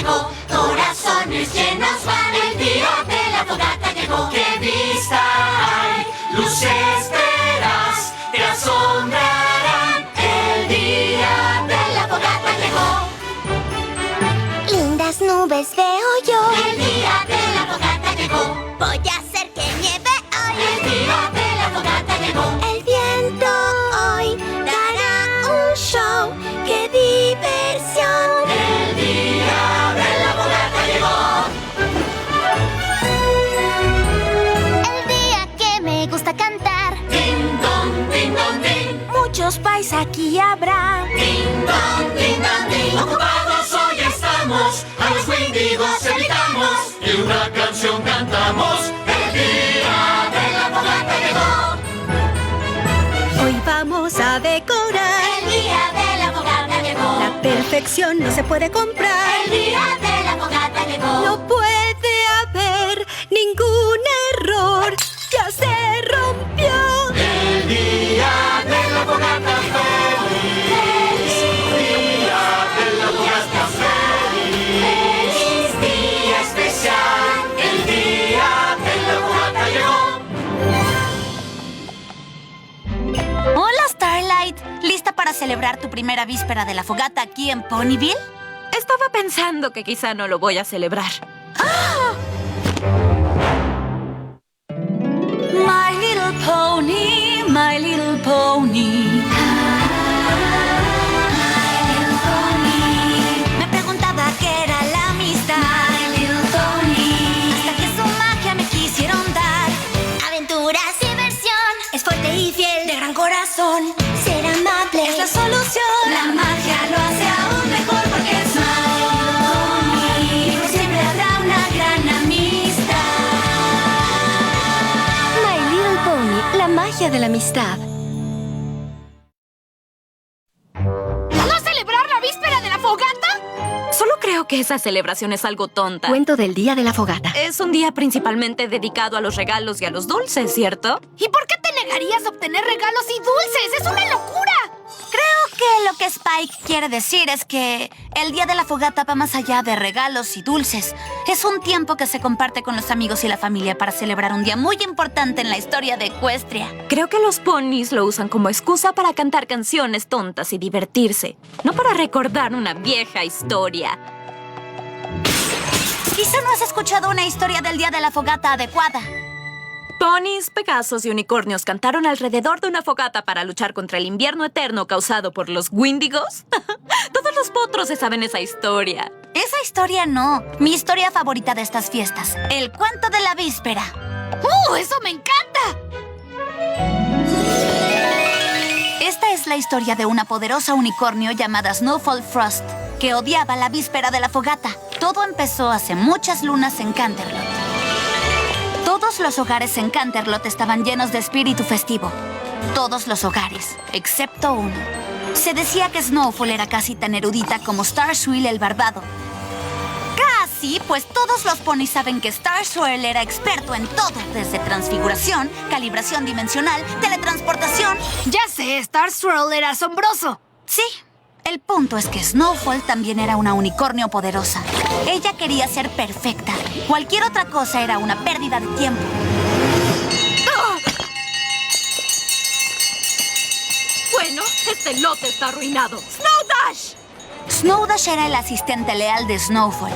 llegó, corazones llenos van. El día de la fogata llegó. ¡Qué vista hay! Luces verás, te asombrarán. El día de la fogata llegó. Lindas nubes veo yo. El día de la fogata llegó. Voy a hacer que nieve hoy. El día de la fogata llegó. El viento hoy dará un show. ¡Qué diversión! El día de la fogata llegó. El día que me gusta cantar. Ding dong, ding dong, ding. Muchos pais aquí habrá. Ding dong, ding dong, ding. Ocupados hoy estamos, a los Wendigos evitamos y una canción cantamos. El día de la fogata llegó. Hoy vamos a decorar. El día de la fogata llegó. La perfección no se puede comprar. El día de la fogata llegó. No puede haber ningún error. Ya se rompió. El día de la fogata feliz. Día de la fogata feliz. Día especial. El día de la fogata llegó. Hola, Starlight. ¿Lista para celebrar tu primera víspera de la fogata aquí en Ponyville? Estaba pensando que quizá no lo voy a celebrar. My little pony, my little pony. Me preguntaba qué era la amistad. My little pony. Hasta que su magia me quisieron dar. Aventuras, diversión. Es fuerte y fiel, de gran corazón. Ser amable Es la solución. La magia lo hace aún mejor porque es My Little Pony. Y por siempre habrá una gran amistad. My Little Pony, la magia de la amistad. ¿No celebrar la víspera de la fogata? Solo creo que esa celebración es algo tonta. Cuento del día de la fogata. Es un día principalmente dedicado a los regalos y a los dulces, ¿cierto? ¿Y por qué te negarías a obtener regalos y dulces? ¡Es una locura! Creo que lo que Spike quiere decir es que el día de la fogata va más allá de regalos y dulces. Es un tiempo que se comparte con los amigos y la familia para celebrar un día muy importante en la historia de Equestria. Creo que los ponis lo usan como excusa para cantar canciones tontas y divertirse, no para recordar una vieja historia. Quizá no has escuchado una historia del día de la fogata adecuada. Ponis, Pegasos y unicornios cantaron alrededor de una fogata para luchar contra el invierno eterno causado por los Wendigos. Todos los potros se saben esa historia. Esa historia no. Mi historia favorita de estas fiestas. El cuento de la víspera. ¡Eso me encanta! Esta es la historia de una poderosa unicornio llamada Snowfall Frost, que odiaba la víspera de la fogata. Todo empezó hace muchas lunas en Canterlot. Todos los hogares en Canterlot estaban llenos de espíritu festivo. Todos los hogares, excepto uno. Se decía que Snowfall era casi tan erudita como Starswirl el barbado. Casi, pues todos los ponis saben que Starswirl era experto en todo, desde transfiguración, calibración dimensional, teletransportación. Ya sé, Star Swirl era asombroso. Sí, el punto es que Snowfall también era una unicornio poderosa. Ella quería ser perfecta. Cualquier otra cosa era una pérdida de tiempo. Bueno, este lote está arruinado. ¡Snowdash! Snowdash era el asistente leal de Snowfall.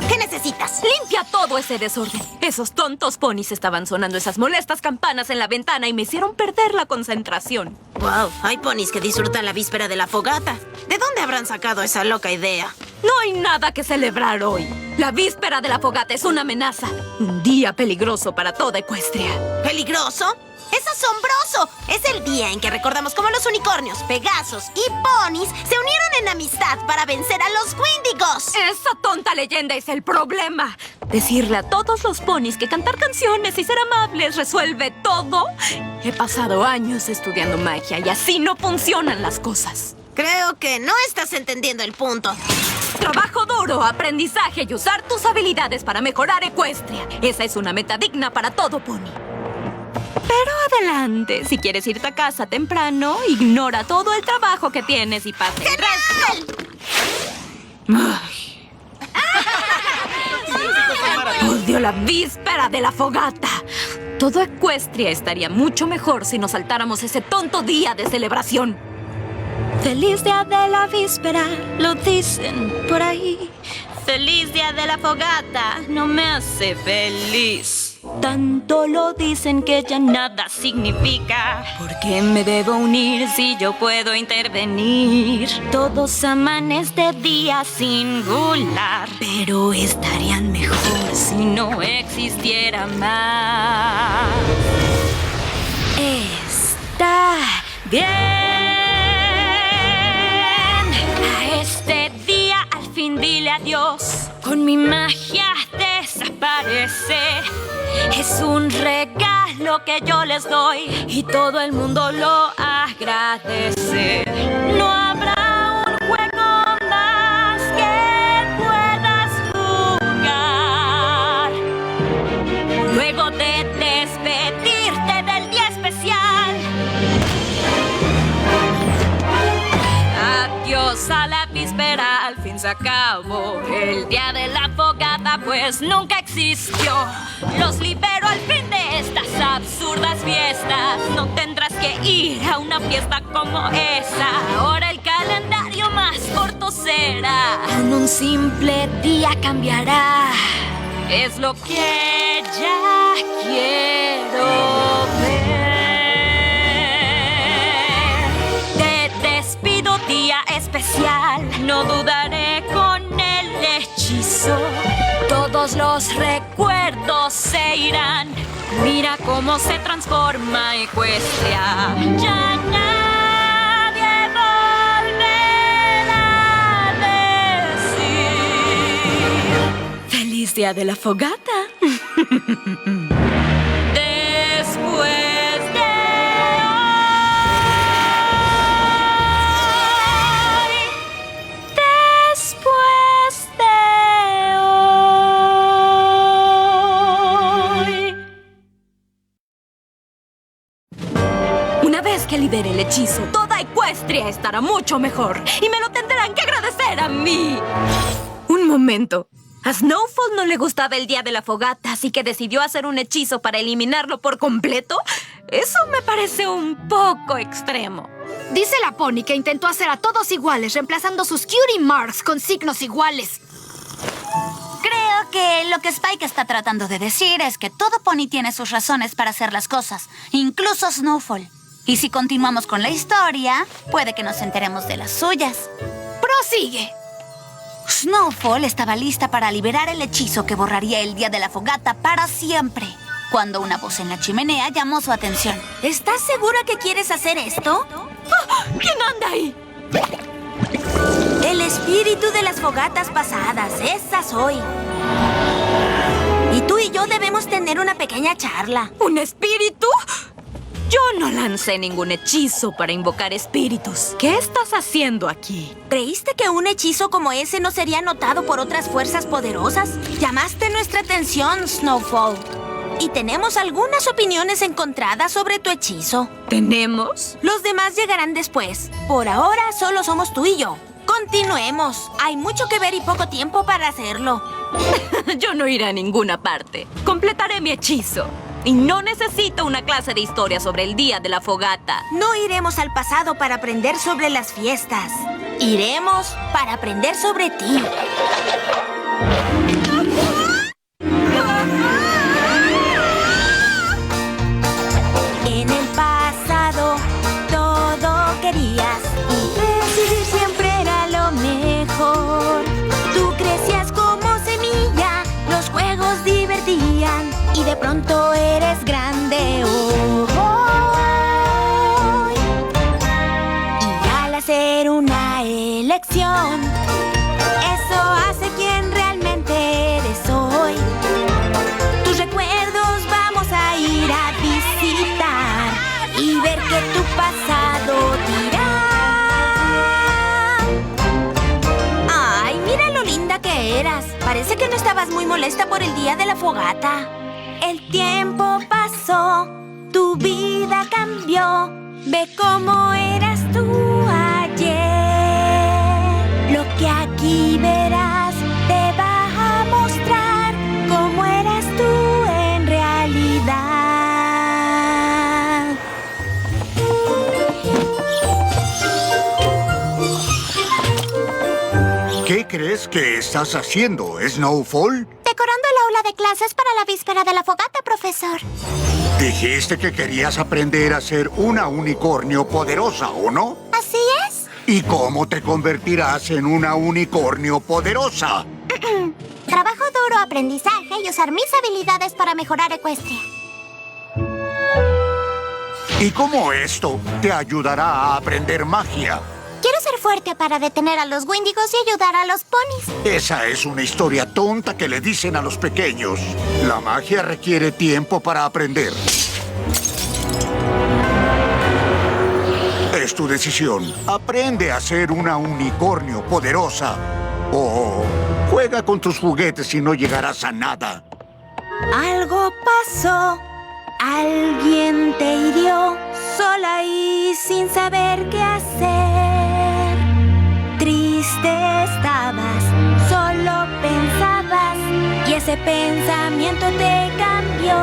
¿Qué necesitas? Limpia todo ese desorden. Esos tontos ponis estaban sonando esas molestas campanas en la ventana y me hicieron perder la concentración. Wow, hay ponis que disfrutan la víspera de la fogata. ¿De dónde habrán sacado esa loca idea? No hay nada que celebrar hoy. La víspera de la fogata es una amenaza. Un día peligroso para toda Equestria. ¿Peligroso? ¡Es asombroso! Es el día en que recordamos cómo los unicornios, Pegasos y ponis se unieron en amistad para vencer a los Wendigos. Esa tonta leyenda es el problema. Decirle a todos los ponis que cantar canciones y ser amables resuelve todo. He pasado años estudiando magia y así no funcionan las cosas. Creo que no estás entendiendo el punto. Trabajo duro, aprendizaje y usar tus habilidades para mejorar Equestria. Esa es una meta digna para todo pony. Pero adelante, si quieres irte a casa temprano, ignora todo el trabajo que tienes y pase el resto. ¡Genial! Ay. la víspera de la fogata. Todo Ecuestria estaría mucho mejor si nos saltáramos ese tonto día de celebración. Feliz día de la víspera, lo dicen por ahí. Feliz día de la fogata no me hace feliz. Tanto lo dicen que ya nada significa. ¿Por qué me debo unir si yo puedo intervenir? Todos aman este día singular, pero estarían mejor si no existiera más. Está bien. A este día al fin dile adiós. Con mi magia desaparece. Es un regalo que yo les doy y todo el mundo lo agradece. No habrá un juego más que puedas jugar. Luego de despedirte del día especial. Adiós a la víspera, al fin se acabó. El día de la fogata pues nunca existió. Los libero al fin de estas absurdas fiestas. No tendrás que ir a una fiesta como esa. Ahora el calendario más corto será. Con un simple día cambiará. Es lo que ya quiero ver. Te despido día especial. No dudaré con el hechizo. Todos los recuerdos se irán. Mira cómo se transforma Ecuestria. Ya nadie volverá a decir feliz día de la fogata. Después de hoy. Después de Una vez que libere el hechizo, toda Ecuestria estará mucho mejor. Y me lo tendrán que agradecer a mí. Un momento. A Snowfall no le gustaba el día de la fogata, así que decidió hacer un hechizo para eliminarlo por completo. Eso me parece un poco extremo. Dice la Pony que intentó hacer a todos iguales, reemplazando sus cutie marks con signos iguales. Creo que lo que Spike está tratando de decir es que todo Pony tiene sus razones para hacer las cosas, incluso Snowfall. Y si continuamos con la historia, puede que nos enteremos de las suyas. ¡Prosigue! Snowfall estaba lista para liberar el hechizo que borraría el día de la fogata para siempre, cuando una voz en la chimenea llamó su atención. ¿Estás segura que quieres hacer esto? ¡Ah! ¿Quién anda ahí? El espíritu de las fogatas pasadas, esa soy. Y tú y yo debemos tener una pequeña charla. ¿Un espíritu? Yo no lancé ningún hechizo para invocar espíritus. ¿Qué estás haciendo aquí? ¿Creíste que un hechizo como ese no sería notado por otras fuerzas poderosas? Llamaste nuestra atención, Snowfall. Y tenemos algunas opiniones encontradas sobre tu hechizo. ¿Tenemos? Los demás llegarán después. Por ahora solo somos tú y yo. Continuemos. Hay mucho que ver y poco tiempo para hacerlo. Yo no iré a ninguna parte. Completaré mi hechizo. Y no necesito una clase de historia sobre el día de la fogata. No iremos al pasado para aprender sobre las fiestas. Iremos para aprender sobre ti. En el pasado todo querías y decidir siempre era lo mejor. Tú crecías como semilla, los juegos divertían y de pronto eres grande hoy. Y al hacer una elección, eso hace quien realmente eres hoy. Tus recuerdos vamos a ir a visitar y ver que tu pasado dirá. Ay, mira lo linda que eras. Parece que no estabas muy molesta por el día de la fogata. El tiempo pasó, tu vida cambió. Ve cómo eras tú ayer. Lo que aquí verás te va a mostrar cómo eras tú Pues, ¿qué estás haciendo, Snowfall? Decorando el aula de clases para la víspera de la fogata, profesor. Dijiste que querías aprender a ser una unicornio poderosa, ¿o no? ¿Así es? ¿Y cómo te convertirás en una unicornio poderosa? Trabajo duro, aprendizaje y usar mis habilidades para mejorar Equestria. ¿Y cómo esto te ayudará a aprender magia? Quiero ser fuerte para detener a los Wendigos y ayudar a los ponis. Esa es una historia tonta que le dicen a los pequeños. La magia requiere tiempo para aprender. Es tu decisión. Aprende a ser una unicornio poderosa. O juega con tus juguetes y no llegarás a nada. Algo pasó. Alguien te hirió sola y sin saber qué hacer. Triste estabas, solo pensabas y ese pensamiento te cambió.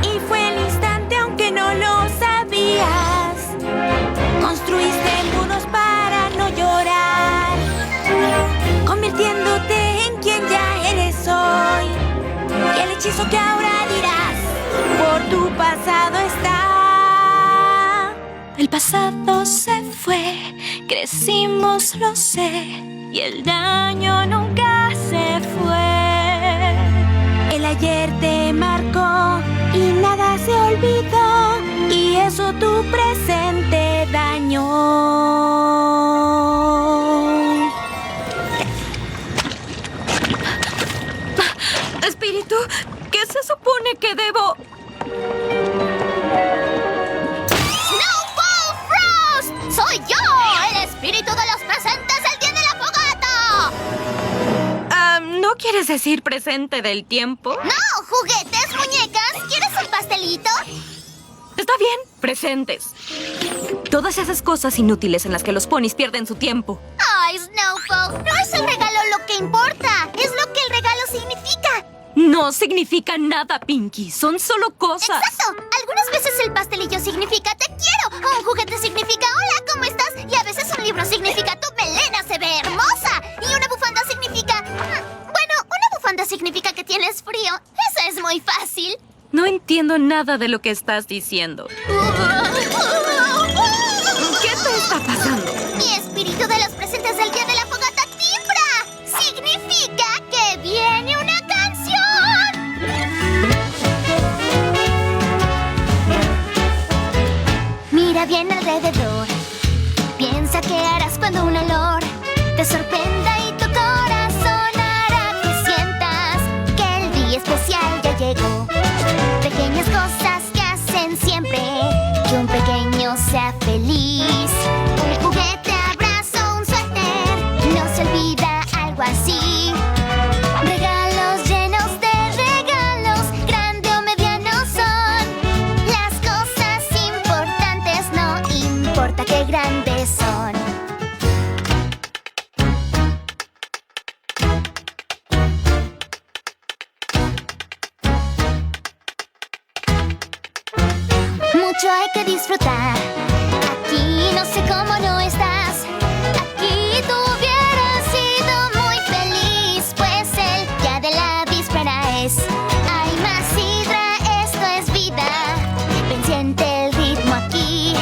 Y fue el instante, aunque no lo sabías. Construiste muros para no llorar, convirtiéndote en quien ya eres hoy. Y el hechizo que ahora dirás por tu pasado está. El pasado se fue, crecimos, lo sé, y el daño nunca se fue. El ayer te marcó y nada se olvidó, y eso tu presente dañó. Espíritu, ¿qué se supone que debo...? ¡Snowfall Frost! ¡Soy yo! ¡El espíritu de los presentes el día de la fogata! ¿No quieres decir presente del tiempo? ¡No! ¡Juguetes, muñecas! ¿Quieres un pastelito? Está bien, presentes. Todas esas cosas inútiles en las que los ponis pierden su tiempo. ¡Ay, Snowfall! No es el regalo lo que importa. Es lo que el regalo significa. No significa nada, Pinky. Son solo cosas. ¡Exacto! Algunas veces el pastelillo significa te quiero. O un juguete significa hola, ¿cómo estás? Y a veces un libro significa tu melena se ve hermosa. Y una bufanda significa... Bueno, una bufanda significa que tienes frío. Eso es muy fácil. No entiendo nada de lo que estás diciendo. ¿Qué te está pasando? Mi espíritu de los presentes del día de la fogata timbra. Significa que viene una canción. Mira bien alrededor. Piensa qué harás cuando un olor te sorprenda y tu corazón hará que sientas que el día especial ya llegó. Pequeñas cosas que hacen siempre que un pequeño sea feliz. Un juguete, abrazo, un suéter, no se olvida algo así. Regalos llenos de regalos, grande o mediano son. Las cosas importantes no importa qué grandes son. Mucho hay que disfrutar. Aquí no sé cómo no estás. Aquí tú hubieras sido muy feliz, pues el día de la víspera es. Hay más sidra, esto es vida. Ven, siente el ritmo aquí.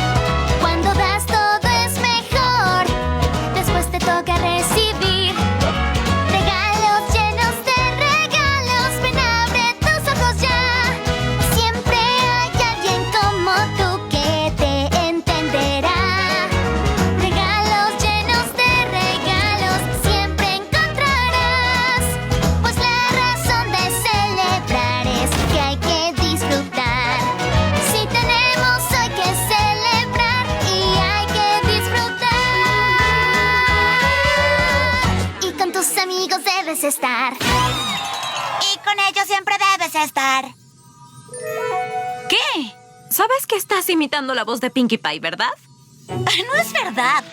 Cuando das todo es mejor. Después te toca recibir regalos llenos de regalos. Ven, abre tus ojos ya. Siempre hay alguien como tú que te entenderá. Regalos llenos de regalos siempre encontrarás. Pues la razón de celebrar es que hay que disfrutar. Si tenemos hoy que celebrar y hay que disfrutar. Y con tus amigos debes estar. Y con ellos siempre debes estar. ¿Qué? ¿Sabes que estás imitando la voz de Pinkie Pie, verdad? No es verdad.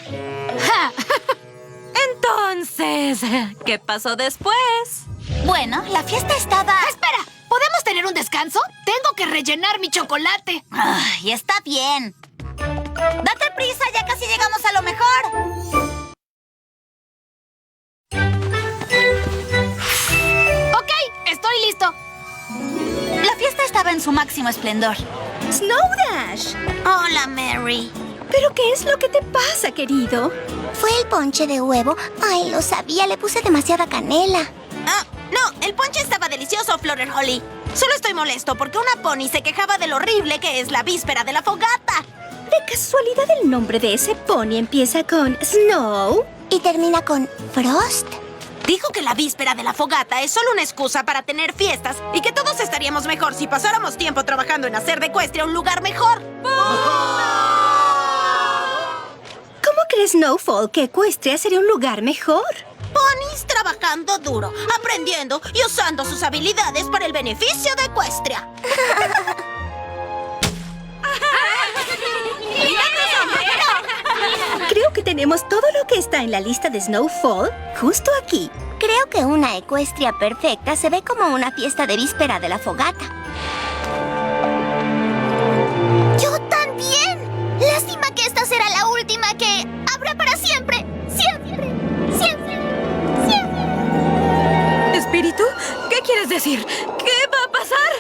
Entonces, ¿qué pasó después? Bueno, la fiesta estaba... ¡Espera! ¿Podemos tener un descanso? Tengo que rellenar mi chocolate. Ay, está bien. Date prisa, ya casi llegamos a lo mejor. en su máximo esplendor. Snow Dash. Hola, Mary. ¿Pero qué es lo que te pasa, querido? Fue el ponche de huevo. Ay, lo sabía, le puse demasiada canela. Ah, no, el ponche estaba delicioso, Florel Holly. Solo estoy molesto porque una pony se quejaba de lo horrible que es la víspera de la fogata. ¿De casualidad el nombre de ese pony empieza con Snow? Y termina con Frost. Dijo que la víspera de la fogata es solo una excusa para tener fiestas y que todos estaríamos mejor si pasáramos tiempo trabajando en hacer de Ecuestria un lugar mejor. ¿Cómo cree Snowfall que Ecuestria sería un lugar mejor? Ponis trabajando duro, aprendiendo y usando sus habilidades para el beneficio de Ecuestria. Creo que tenemos todo lo que está en la lista de Snowfall justo aquí. Creo que una Ecuestria perfecta se ve como una fiesta de víspera de la fogata. ¡Yo también! Lástima que esta será la última que habrá para siempre. Siempre, siempre, siempre. ¿Espíritu? ¿Qué quieres decir? ¿Qué va a pasar?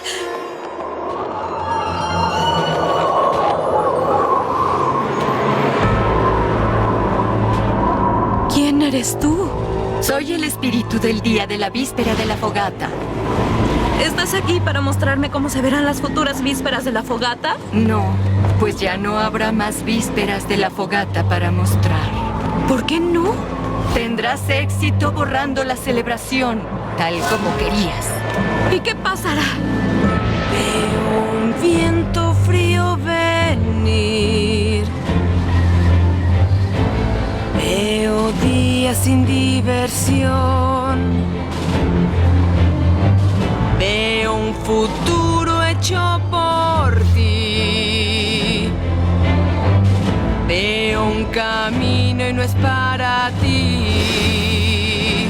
¿Quién eres tú? Soy el espíritu del día de la víspera de la fogata. ¿Estás aquí para mostrarme cómo se verán las futuras vísperas de la fogata? No, pues ya no habrá más vísperas de la fogata para mostrar. ¿Por qué no? Tendrás éxito borrando la celebración, tal como querías. ¿Y qué pasará? Veo un viento frío venir. Veo días sin diversión. Veo un futuro hecho por ti. Veo un camino y no es para ti.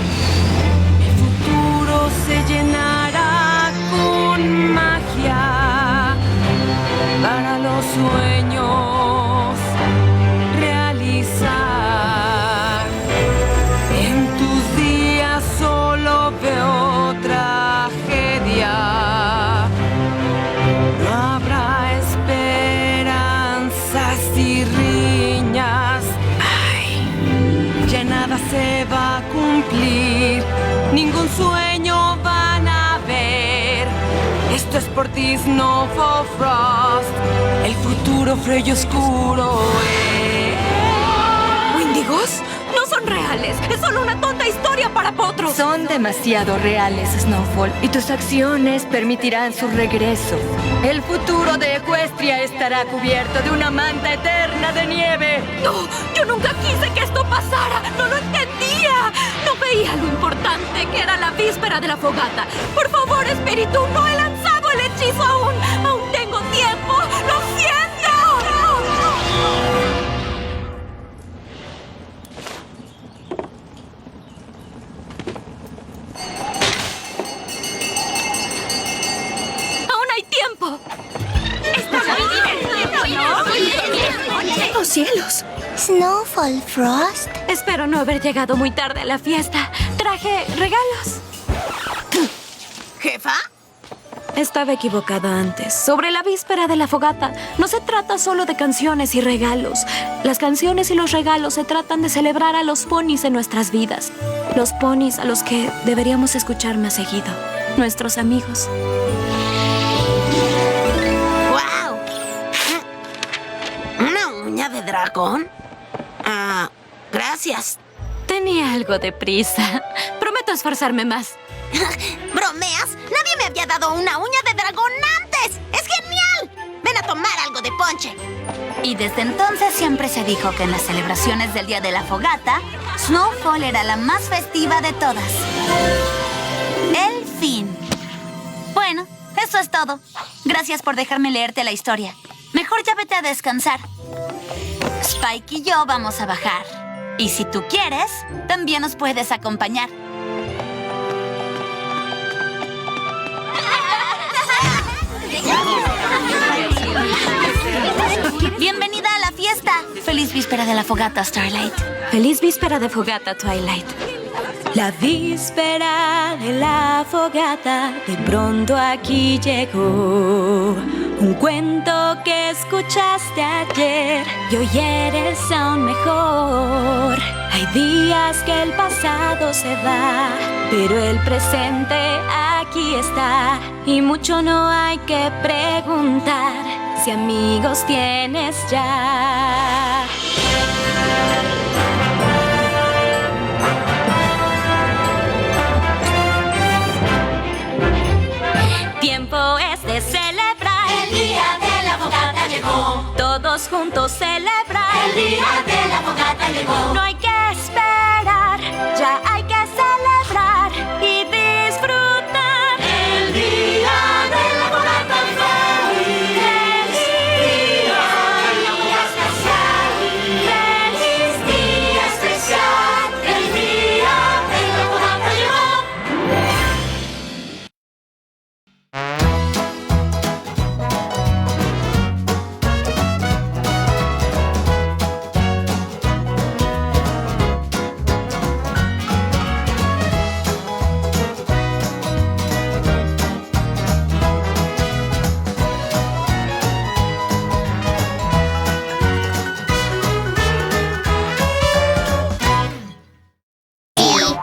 El futuro se llenará con magia para los sueños realizar. En tus días solo veo tragedia. No habrá esperanzas y riñas. Ay, ya nada se va a cumplir. Ningún sueño van a ver. Esto es por ti, Snowfall Frost. El futuro frío y oscuro es. ¿Wendigos? No son reales. Es solo una tonta historia para potros. Son demasiado reales, Snowfall, y tus acciones permitirán su regreso. El futuro de Ecuestria estará cubierto de una manta eterna de nieve. No, yo nunca quise que esto pasara. No lo entendía. No veía lo importante que era la víspera de la fogata. Por favor, espíritu, no he lanzado el hechizo aún. Aún tengo tiempo. ¡Lo siento! ¡Aún hay tiempo! ¡Está muy divertido! ¡Oh, cielos! Snowfall Frost. Espero no haber llegado muy tarde a la fiesta. Traje regalos. ¿Jefa? Estaba equivocada antes. Sobre la víspera de la fogata, no se trata solo de canciones y regalos. Las canciones y los regalos se tratan de celebrar a los ponis en nuestras vidas. Los ponis a los que deberíamos escuchar más seguido. Nuestros amigos. ¡Wow! ¿Una uña de dragón? Ah, gracias. Tenía algo de prisa. Prometo esforzarme más. ¿Bromeas? Nadie me había dado una uña de dragón antes. ¡Es genial! Ven a tomar algo de ponche. Y desde entonces siempre se dijo que en las celebraciones del Día de la Fogata, Snowfall era la más festiva de todas. El fin. Bueno, eso es todo. Gracias por dejarme leerte la historia. Mejor ya vete a descansar. Spike y yo vamos a bajar. Y si tú quieres, también nos puedes acompañar. Bienvenida a la fiesta. Feliz víspera de la fogata, Starlight. Feliz víspera de fogata, Twilight. La víspera de la fogata de pronto aquí llegó. Un cuento que escuchaste ayer y hoy eres aún mejor. Hay días que el pasado se va, pero el presente aquí está. Y mucho no hay que preguntar si amigos tienes ya. Tiempo es de celebrar. El día de la fogata llegó. Todos juntos celebrar. El día de la fogata llegó. No hay que esperar, ya hay que celebrar y disfrutar. El día de la fogata llegó. Feliz día especial. Feliz día especial. El día de la fogata llegó.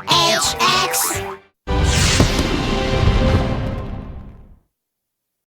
EHX